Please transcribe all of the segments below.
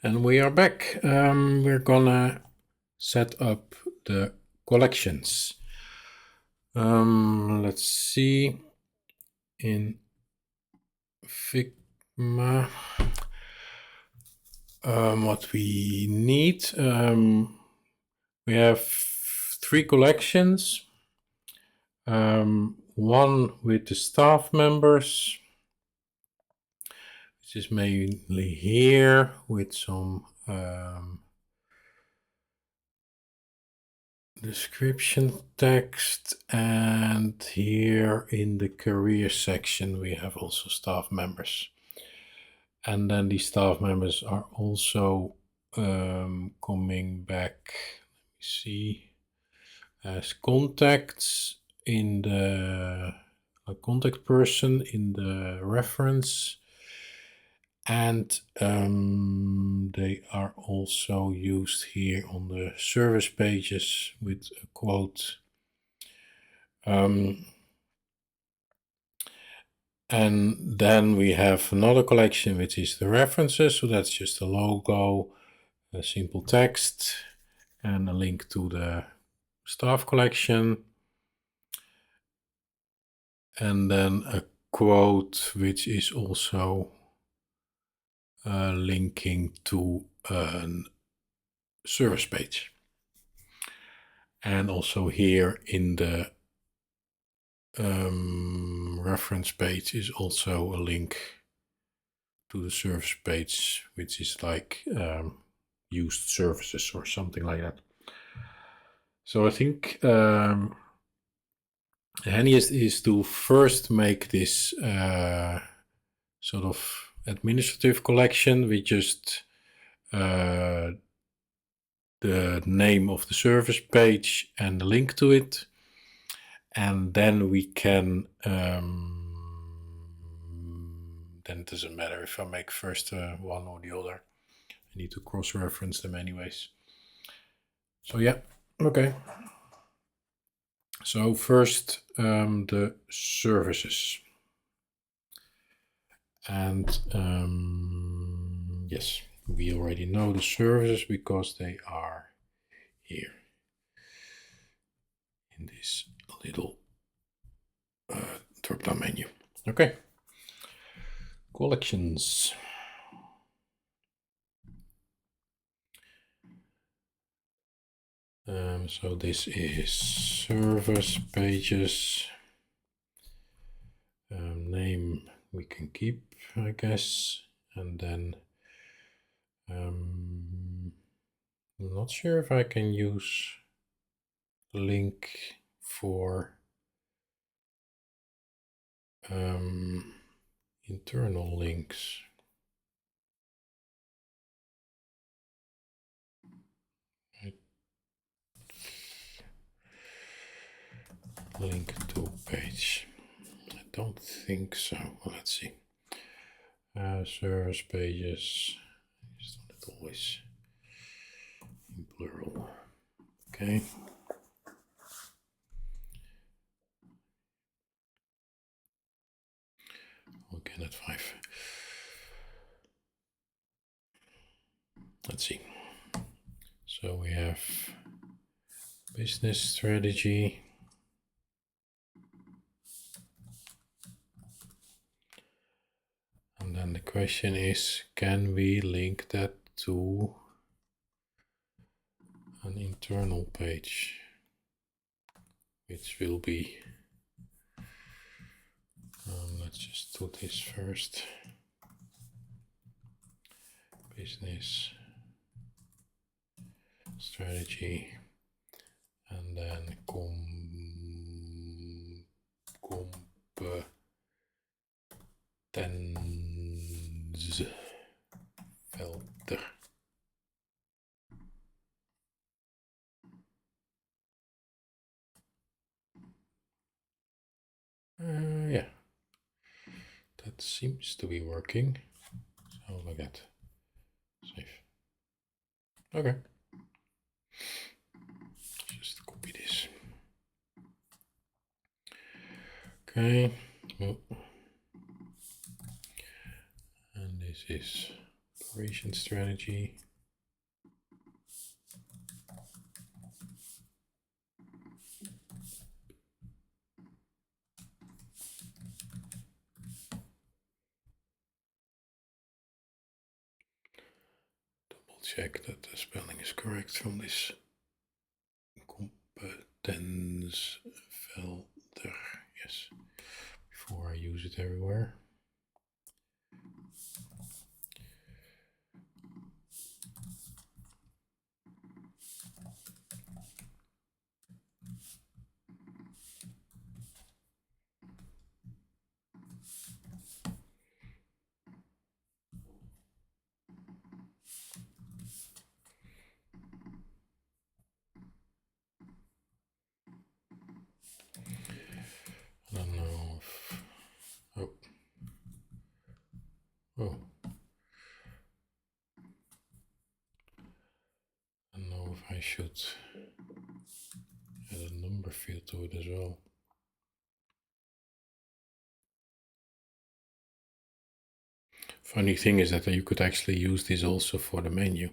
And we are back. We're gonna set up the collections. Let's see in Figma what we need. We have 3 collections. One with the staff members, which is mainly here with some description text, and here in the career section we have also staff members, and then these staff members are also coming back, let me see, as contacts in the contact person in the reference, and they are also used here on the service pages with a quote. And then we have another collection, which is the references. So that's just a logo, a simple text, and a link to the staff collection. And then a quote, which is also linking to a service page. And also here in the reference page is also a link to the service page, which is like used services or something like that. So I think the handiest is to first make this sort of administrative collection with just the name of the service page and the link to it. And then we can, then it doesn't matter if I make first one or the other. I need to cross-reference them anyways. So yeah, okay. So first the services. And yes, we already know the services because they are here in this little drop-down menu. Okay, collections. So this is service pages. Name we can keep, I guess, and then I'm not sure if I can use link for internal links. Link to page. I don't think so. Let's see. Service pages. Is not always in plural. Okay. Again at 5. Let's see. So we have business strategy. And then the question is, can we link that to an internal page, which will be, let's just do this first. Business strategy, and then competenzfelder. Yeah, that seems to be working. So like that. Save. Okay. Just copy this. Okay. Oh. And this is operation strategy. Double check that the spelling is correct from this competence filter. Yes, before I use it everywhere. I don't know if, oh, I don't know if I should add a number field to it as well. Funny thing is that you could actually use this also for the menu.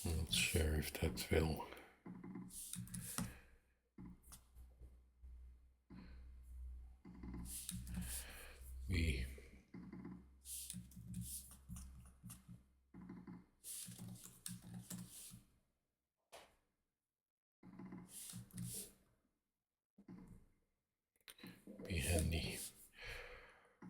I'm not sure if that will be handy.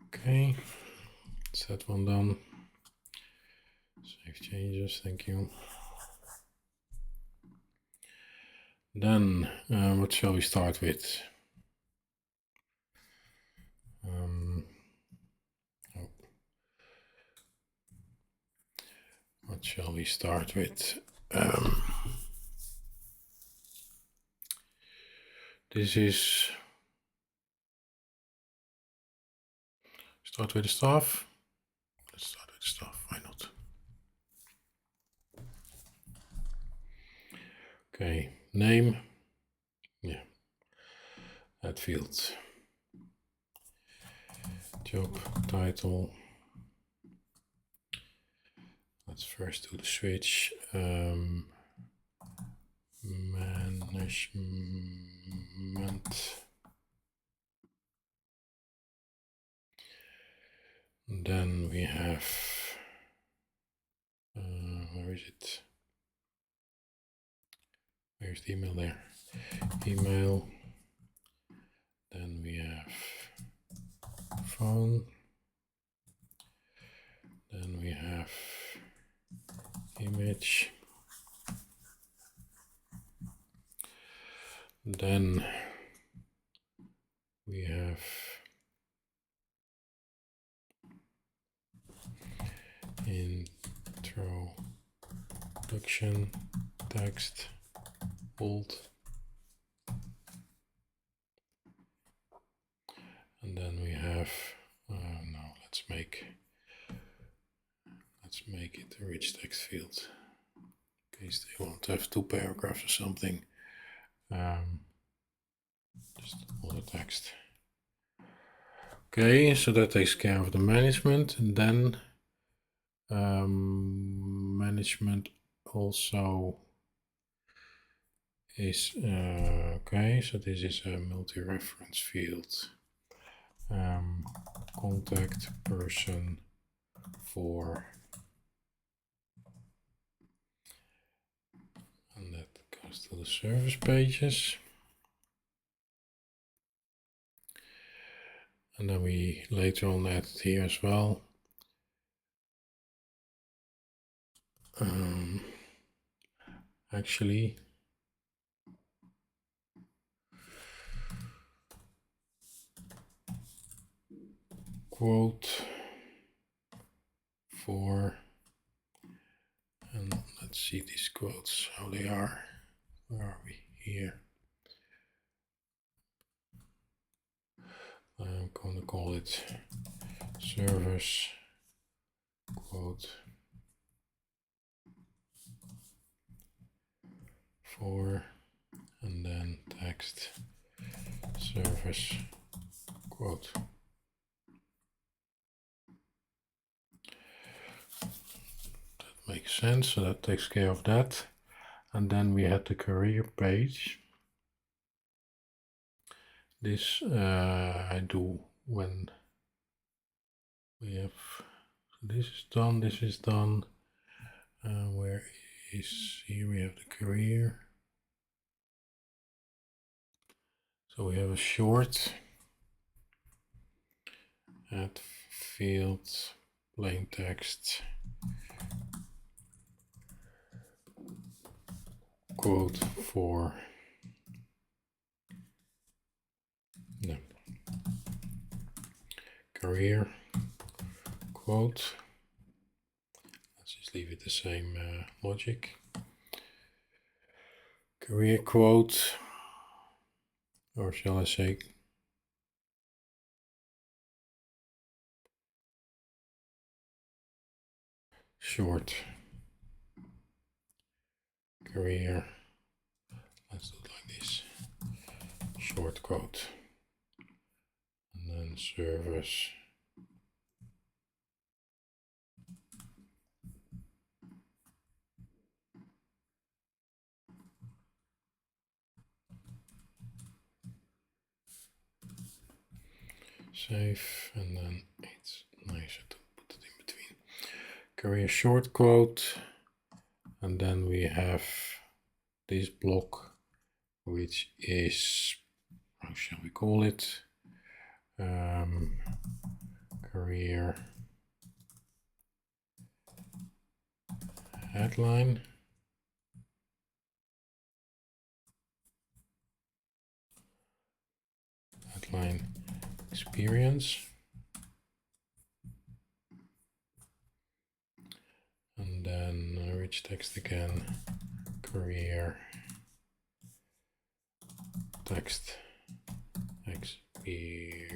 Okay, is that one done? Save changes, thank you. Then, what shall we start with? What shall we start with? This is start with the staff. Let's start with the staff, why not? Okay, name. Yeah, that field. Job title. Let's first do the switch. Management. Then we have, where is it? Where's the email there? Email. Then we have phone. Then we have image. Then we have introduction, text, bold. And then we have, no, let's make it a rich text field in case they want to have 2 paragraphs or something. Just all the text. Okay, so that takes care of the management. And then management also is, okay, so this is a multi-reference field. Contact person for, and that goes to the service pages. And then we later on add it here as well. Actually, quote for, and let's see these quotes, how they are. Where are we? Here. I'm going to call it service quote for, and then text service quote. That makes sense, so that takes care of that. And then we had the career page. This I do when we have, this is done, this is done. Where is, here we have the career. So we have a short, add field, plain text, quote for, no, career, quote. Let's just leave it the same logic. Career quote, or shall I say short career, let's do it like this, short quote, and then service save, and then it's nicer to put it in between. Career short quote, and then we have this block, which is, how shall we call it? Career headline. Headline experience. And then rich text again, career text experience.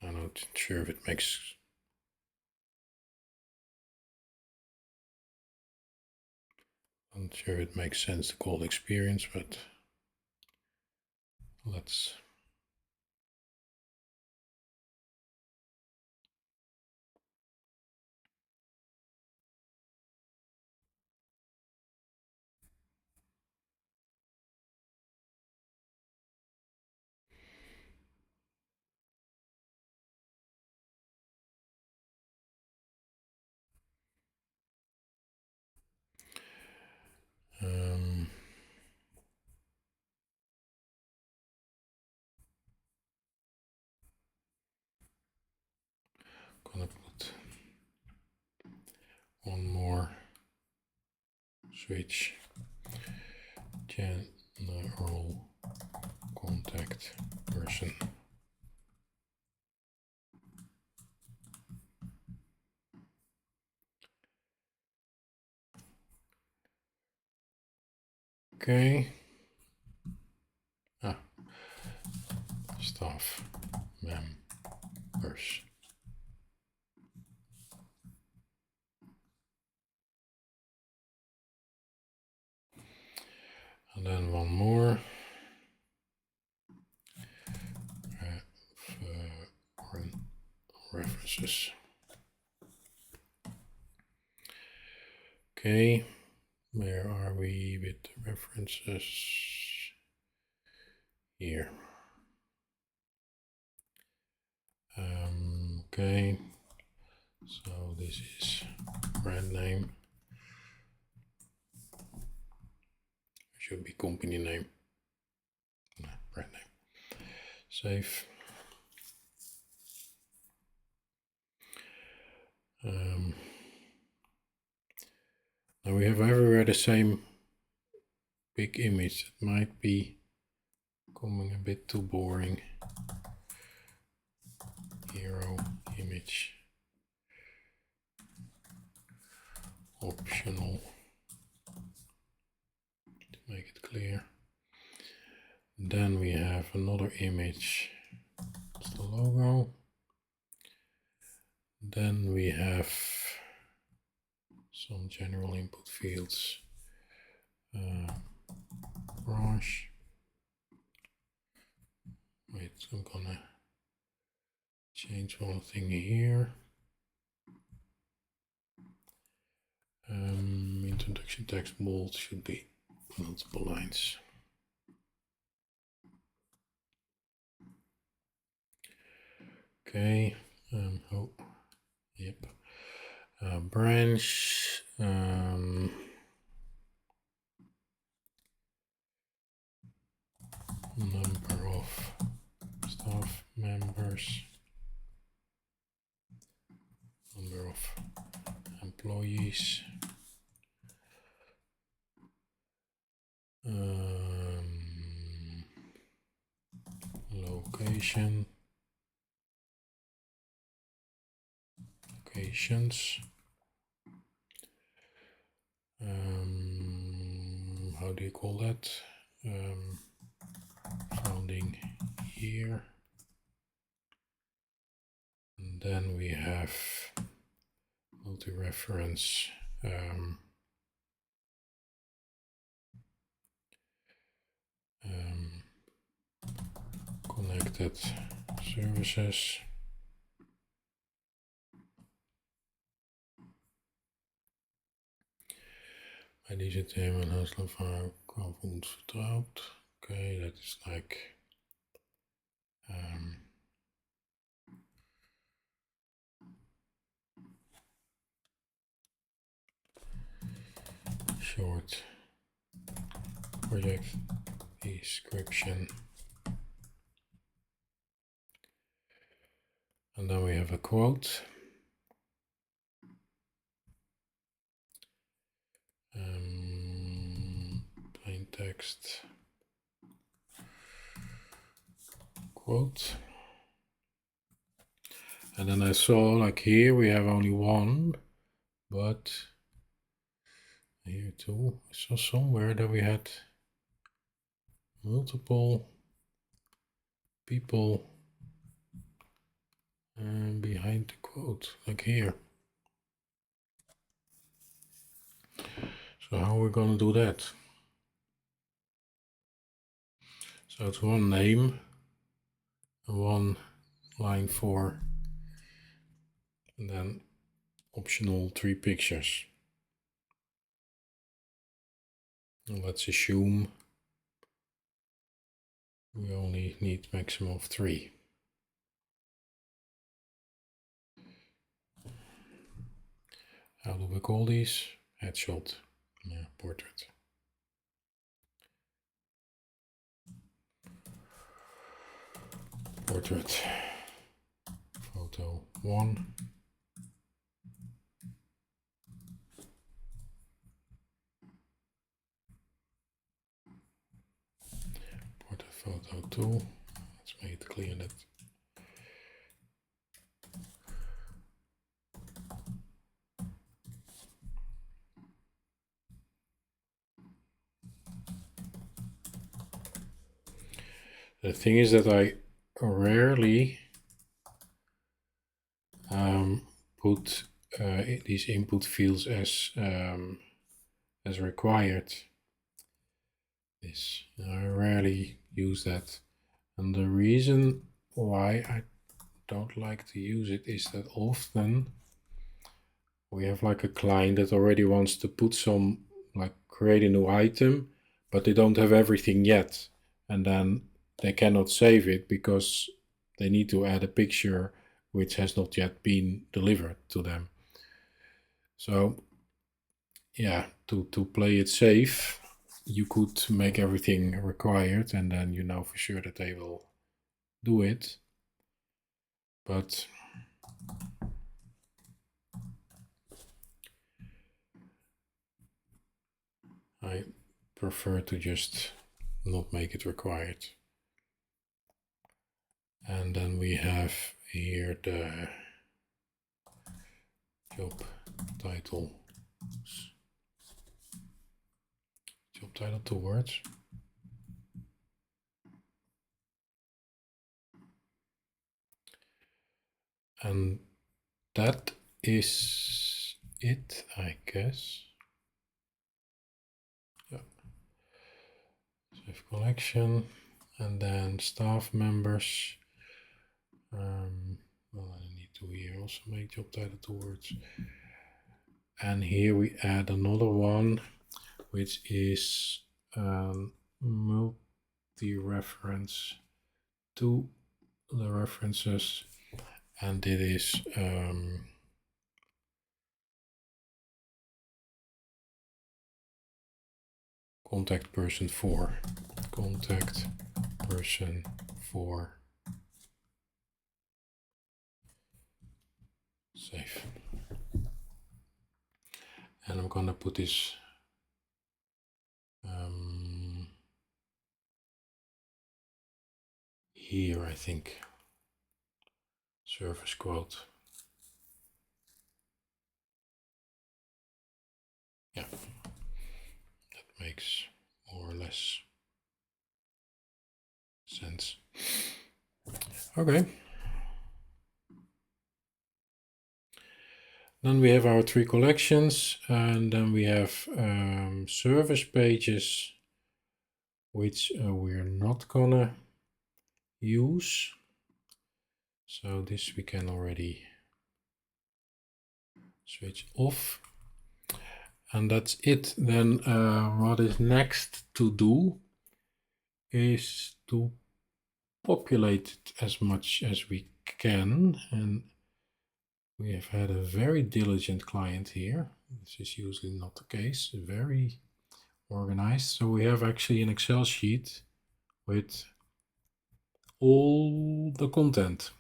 I'm not sure if it makes, I'm not sure if it makes sense to call it experience, but let's. Gonna put one more switch, general contact person. Okay. Staff members. And then one more. References. Okay, where are we with the references? Here. Okay, so this is brand name. Should be company name. No, brand name. Save. Now we have everywhere the same big image. It might be becoming a bit too boring. Hero image. Optional. To make it clear. Then we have another image. It's the logo. Then we have some general input fields. Branch. Wait, I'm gonna change one thing here. Introduction text bold should be multiple lines. Okay. Oh, yep. Branch. Number of staff members. Number of employees. Location. Locations. How do you call that? Founding year. And then we have multi-reference connected services. Bij deze thema Hauslovaar kan ons vertrouwd. Okay, that is like short project description. And then we have a quote. Plain text quote. And then I saw, like here we have only one, but here too, I saw somewhere that we had multiple people behind the quote, like here. So how are we gonna do that? So it's one name, one line for, and then optional 3 pictures. And let's assume we only need maximum of 3. How do we call these? Headshot, yeah, portrait. Portrait, photo 1. Portrait photo 2. Let's make it clear that the thing is that I rarely put these input fields as required. I rarely use that, and the reason why I don't like to use it is that often we have like a client that already wants to put some, like create a new item, but they don't have everything yet, and then they cannot save it because they need to add a picture which has not yet been delivered to them. So yeah, to play it safe, you could make everything required, and then you know for sure that they will do it. But I prefer to just not make it required. And then we have here the job title. Job title 2 words. And that is it, I guess. Yeah. Save collection, and then staff members. Well, I need to here also make job title two words. And here we add another one, which is multi-reference to the references, and it is contact person for save. And I'm gonna put this here, I think. Service quote. Yeah, that makes more or less sense. Okay. Then we have our three collections, and then we have service pages, which we're not gonna use. So this we can already switch off. And that's it. Then what is next to do is to populate it as much as we can. And we have had a very diligent client here. This is usually not the case. Very organized. So we have actually an Excel sheet with all the content.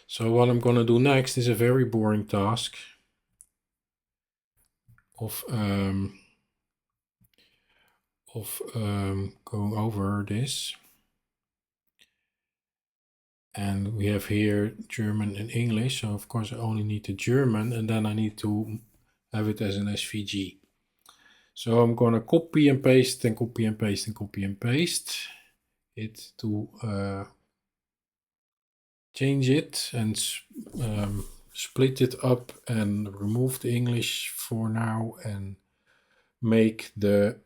So what I'm gonna do next is a very boring task of going over this. And we have here German and English, so of course I only need the German, and then I need to have it as an SVG. So I'm gonna copy and paste and copy and paste and copy and paste it to change it and split it up and remove the English for now and make the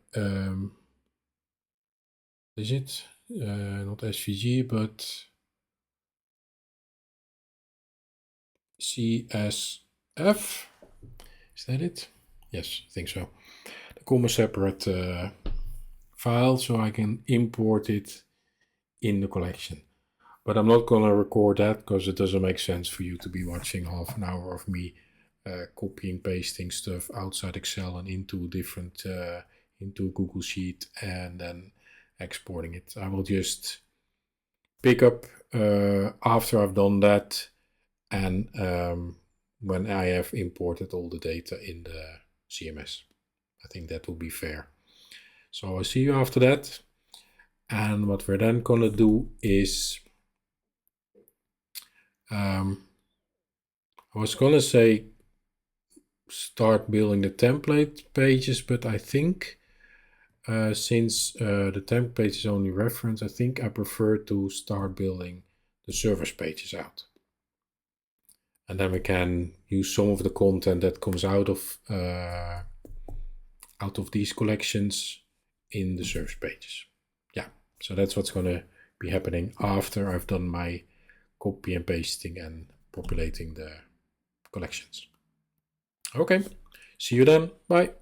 is it not SVG but CSF, is that it? Yes, I think so. The comma separate file so I can import it in the collection. But I'm not gonna record that because it doesn't make sense for you to be watching half an hour of me copying, pasting stuff outside Excel and into different, into Google Sheet and then exporting it. I will just pick up after I've done that and when I have imported all the data in the CMS. I think that will be fair. So I'll see you after that. And what we're then gonna do is I was gonna say start building the template pages, but I think since the template page is only reference, I think I prefer to start building the service pages out. And then we can use some of the content that comes out of these collections in the service pages. Yeah, so that's what's gonna be happening after I've done my copy and pasting and populating the collections. Okay, see you then. Bye.